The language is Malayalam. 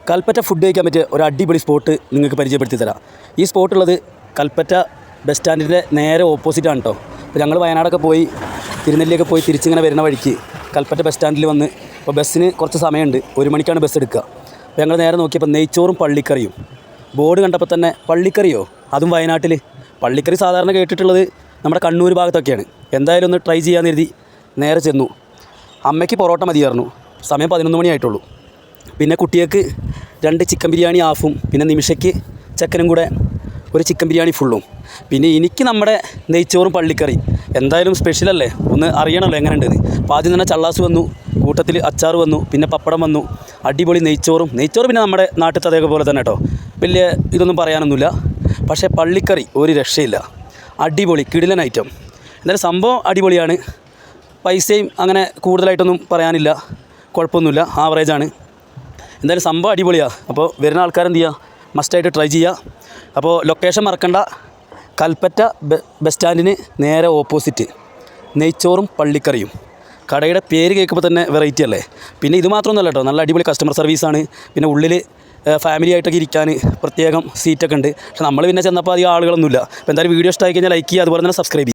കൽപ്പറ്റ ഫുഡ് കഴിക്കാൻ പറ്റിയ ഒരു അടിപൊളി സ്പോട്ട് നിങ്ങൾക്ക് പരിചയപ്പെടുത്തി തരാം. ഈ സ്പോട്ടുള്ളത് കൽപ്പറ്റ ബസ് സ്റ്റാൻഡിൻ്റെ നേരെ ഓപ്പോസിറ്റാണ് കേട്ടോ. അപ്പോൾ ഞങ്ങൾ വയനാടൊക്കെ പോയി തിരുനെല്ലിയൊക്കെ പോയി തിരിച്ചിങ്ങനെ വരുന്ന വഴിക്ക് കൽപ്പറ്റ ബസ് സ്റ്റാൻഡിൽ വന്ന് ഇപ്പോൾ ബസ്സിന് കുറച്ച് സമയമുണ്ട്, 1 മണിക്കാണ് ബസ് എടുക്കുക. അപ്പോൾ ഞങ്ങൾ നേരെ നോക്കിയപ്പോൾ നെയ്ച്ചോറും പള്ളിക്കറിയും ബോർഡ് കണ്ടപ്പോൾ തന്നെ പള്ളിക്കറിയോ, അതും വയനാട്ടിൽ. പള്ളിക്കറി സാധാരണ കേട്ടിട്ടുള്ളത് നമ്മുടെ കണ്ണൂർ ഭാഗത്തൊക്കെയാണ്. എന്തായാലും ഒന്ന് ട്രൈ ചെയ്യാമെന്ന് കരുതി നേരെ ചെന്നു. അമ്മയ്ക്ക് പൊറോട്ട മതിയായിരുന്നു. സമയം 11 മണിയായിട്ടുള്ളൂ. പിന്നെ കുട്ടികൾക്ക് 2 ചിക്കൻ ബിരിയാണി ഹാഫും പിന്നെ നിമിഷയ്ക്ക് ചെക്കനും കൂടെ ഒരു ചിക്കൻ ബിരിയാണി ഫുള്ളും. പിന്നെ എനിക്ക് നമ്മുടെ നെയ്ച്ചോറും പള്ളിക്കറി എന്തായാലും സ്പെഷ്യലല്ലേ, ഒന്ന് അറിയണമല്ലോ എങ്ങനെയുണ്ടെന്ന്. അപ്പോൾ ആദ്യം തന്നെ ചള്ളാസ് വന്നു, കൂട്ടത്തിൽ അച്ചാർ വന്നു, പിന്നെ പപ്പടം വന്നു. അടിപൊളി നെയ്ച്ചോറ് പിന്നെ നമ്മുടെ നാട്ടിലത്തെ അതേപോലെ തന്നെ കേട്ടോ, വലിയ ഇതൊന്നും പറയാനൊന്നുമില്ല. പക്ഷേ പള്ളിക്കറി ഒരു രക്ഷയില്ല, അടിപൊളി കിടിലൻ ഐറ്റം. എന്തായാലും സംഭവം അടിപൊളിയാണ്. പൈസയും അങ്ങനെ കൂടുതലായിട്ടൊന്നും പറയാനില്ല, കുഴപ്പമൊന്നുമില്ല, ആവറേജാണ്. എന്തായാലും സംഭവം അടിപൊളിയാണ്. അപ്പോൾ വരുന്ന ആൾക്കാരെന്ത് ചെയ്യുക, മസ്റ്റായിട്ട് ട്രൈ ചെയ്യുക. അപ്പോൾ ലൊക്കേഷൻ മറക്കണ്ട, കൽപ്പറ്റ ബസ് സ്റ്റാൻഡിന് നേരെ ഓപ്പോസിറ്റ് നെയ്ച്ചോറും പള്ളിക്കറിയും. കടയുടെ പേര് കേൾക്കുമ്പോൾ തന്നെ വെറൈറ്റി അല്ലേ. പിന്നെ ഇത് മാത്രമൊന്നുമല്ല കേട്ടോ, നല്ല അടിപൊളി കസ്റ്റമർ സർവീസാണ്. പിന്നെ ഉള്ളിൽ ഫാമിലി ആയിട്ടൊക്കെ ഇരിക്കാൻ പ്രത്യേകം സീറ്റൊക്കെ ഉണ്ട്. പക്ഷേ നമ്മൾ പിന്നെ ചെന്നപ്പോൾ അധികം ആളുകളൊന്നുമില്ല. അപ്പോൾ എന്തായാലും വീഡിയോ ഇഷ്ടമായി കഴിഞ്ഞാൽ ലൈക്ക് ചെയ്യുക, അതുപോലെ തന്നെ സബ്സ്ക്രൈബ് ചെയ്യുക.